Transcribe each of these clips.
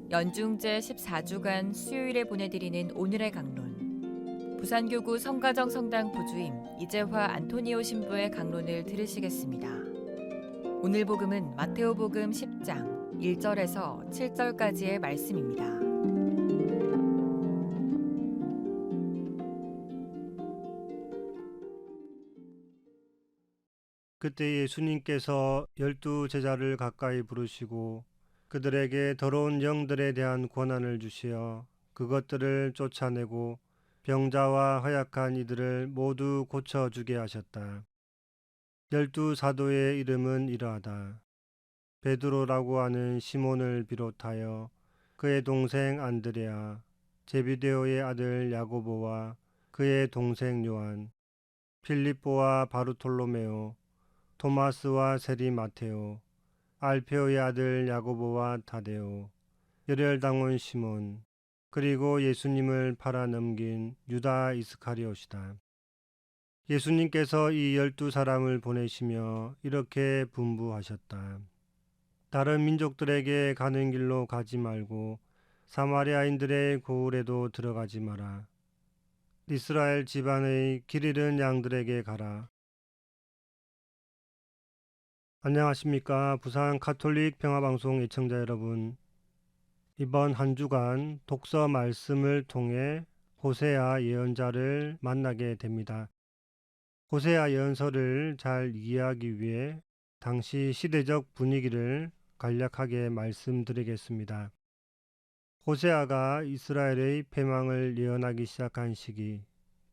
연중제 14주간 수요일에 보내드리는 오늘의 강론. 부산교구 성가정 성당 부주임 이재화 안토니오 신부의 강론을 들으시겠습니다. 오늘 복음은 마테오복음 10장 1절에서 7절까지의 말씀입니다. 그때 예수님께서 12제자를 가까이 부르시고 그들에게 더러운 영들에 대한 권한을 주시어 그것들을 쫓아내고 병자와 허약한 이들을 모두 고쳐주게 하셨다. 12사도의 이름은 이러하다. 베드로라고 하는 시몬을 비롯하여 그의 동생 안드레아, 제비데오의 아들 야고보와 그의 동생 요한, 필립보와 바르톨로메오, 토마스와 세리 마테오, 알페오의 아들 야고보와 타데오, 열혈당원 시몬, 그리고 예수님을 팔아넘긴 유다 이스카리옷이다. 예수님께서 이 12사람을 보내시며 이렇게 분부하셨다. 다른 민족들에게 가는 길로 가지 말고 사마리아인들의 고을에도 들어가지 마라. 이스라엘 집안의 길 잃은 양들에게 가라. 안녕하십니까. 부산 가톨릭 평화방송 애청자 여러분. 이번 한 주간 독서 말씀을 통해 호세아 예언자를 만나게 됩니다. 호세아 예언서를 잘 이해하기 위해 당시 시대적 분위기를 간략하게 말씀드리겠습니다. 호세아가 이스라엘의 패망을 예언하기 시작한 시기,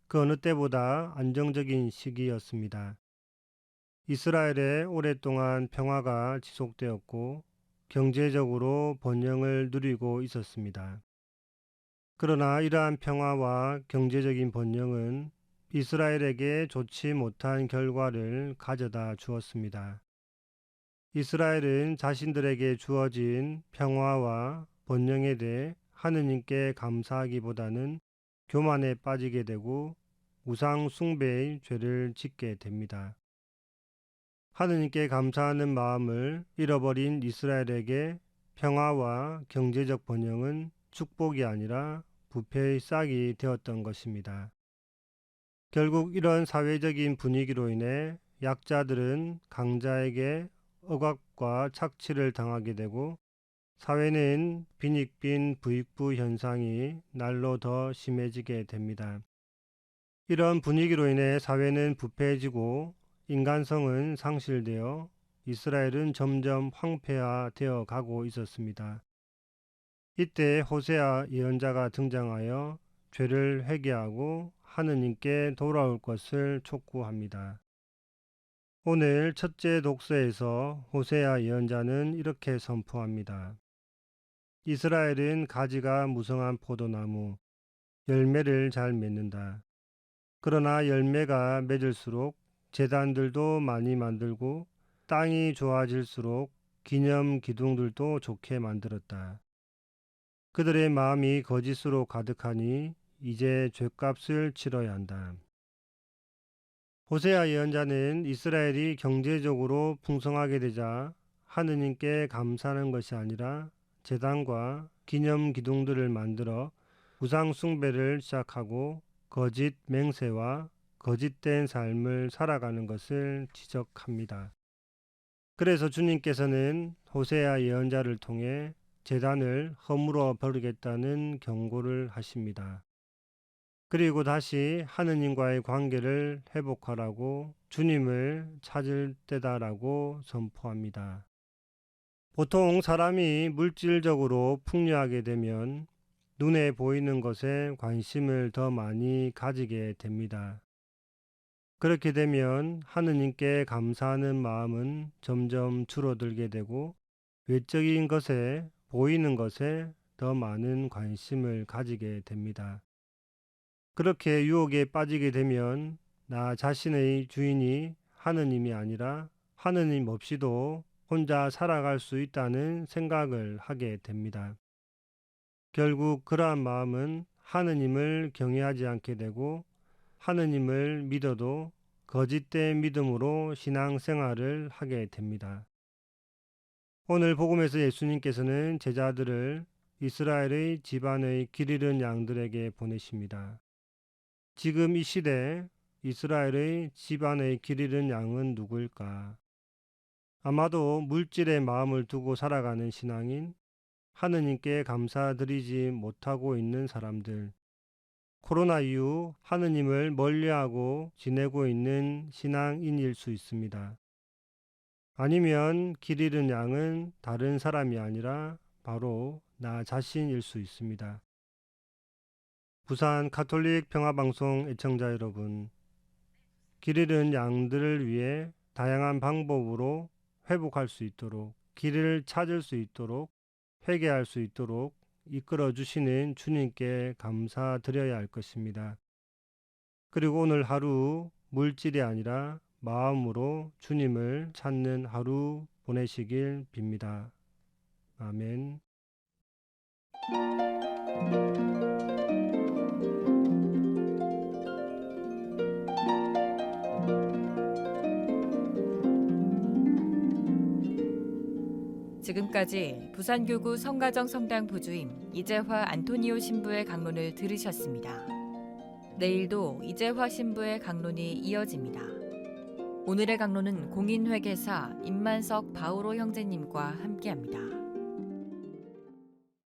그 어느 때보다 안정적인 시기였습니다. 이스라엘에 오랫동안 평화가 지속되었고 경제적으로 번영을 누리고 있었습니다. 그러나 이러한 평화와 경제적인 번영은 이스라엘에게 좋지 못한 결과를 가져다 주었습니다. 이스라엘은 자신들에게 주어진 평화와 번영에 대해 하느님께 감사하기보다는 교만에 빠지게 되고 우상 숭배의 죄를 짓게 됩니다. 하느님께 감사하는 마음을 잃어버린 이스라엘에게 평화와 경제적 번영은 축복이 아니라 부패의 싹이 되었던 것입니다. 결국 이런 사회적인 분위기로 인해 약자들은 강자에게 억압과 착취를 당하게 되고 사회는 빈익빈 부익부 현상이 날로 더 심해지게 됩니다. 이런 분위기로 인해 사회는 부패해지고 인간성은 상실되어 이스라엘은 점점 황폐화되어 가고 있었습니다. 이때 호세아 예언자가 등장하여 죄를 회개하고 하느님께 돌아올 것을 촉구합니다. 오늘 첫째 독서에서 호세아 예언자는 이렇게 선포합니다. 이스라엘은 가지가 무성한 포도나무, 열매를 잘 맺는다. 그러나 열매가 맺을수록 제단들도 많이 만들고 땅이 좋아질수록 기념 기둥들도 좋게 만들었다. 그들의 마음이 거짓으로 가득하니 이제 죗값을 치러야 한다. 호세아 예언자는 이스라엘이 경제적으로 풍성하게 되자 하느님께 감사하는 것이 아니라 제단과 기념 기둥들을 만들어 우상 숭배를 시작하고 거짓 맹세와 거짓된 삶을 살아가는 것을 지적합니다. 그래서 주님께서는 호세아 예언자를 통해 제단을 허물어 버리겠다는 경고를 하십니다. 그리고 다시 하느님과의 관계를 회복하라고 주님을 찾을 때다라고 선포합니다. 보통 사람이 물질적으로 풍요하게 되면 눈에 보이는 것에 관심을 더 많이 가지게 됩니다. 그렇게 되면 하느님께 감사하는 마음은 점점 줄어들게 되고 외적인 것에, 보이는 것에 더 많은 관심을 가지게 됩니다. 그렇게 유혹에 빠지게 되면 나 자신의 주인이 하느님이 아니라 하느님 없이도 혼자 살아갈 수 있다는 생각을 하게 됩니다. 결국 그러한 마음은 하느님을 경외하지 않게 되고 하느님을 믿어도 거짓된 믿음으로 신앙생활을 하게 됩니다. 오늘 복음에서 예수님께서는 제자들을 이스라엘의 집안의 길 잃은 양들에게 보내십니다. 지금 이 시대 이스라엘의 집안의 길 잃은 양은 누구일까? 아마도 물질에 마음을 두고 살아가는 신앙인, 하느님께 감사드리지 못하고 있는 사람들, 코로나 이후 하느님을 멀리하고 지내고 있는 신앙인일 수 있습니다. 아니면 길 잃은 양은 다른 사람이 아니라 바로 나 자신일 수 있습니다. 부산 가톨릭 평화방송 애청자 여러분, 길 잃은 양들을 위해 다양한 방법으로 회복할 수 있도록, 길을 찾을 수 있도록, 회개할 수 있도록 이끌어 주시는 주님께 감사드려야 할 것입니다. 그리고 오늘 하루 물질이 아니라 마음으로 주님을 찾는 하루 보내시길 빕니다. 아멘. 지금까지 부산교구 성가정 성당 부주임 이재화 안토니오 신부의 강론을 들으셨습니다. 내일도 이재화 신부의 강론이 이어집니다. 오늘의 강론은 공인회계사 임만석 바오로 형제님과 함께합니다.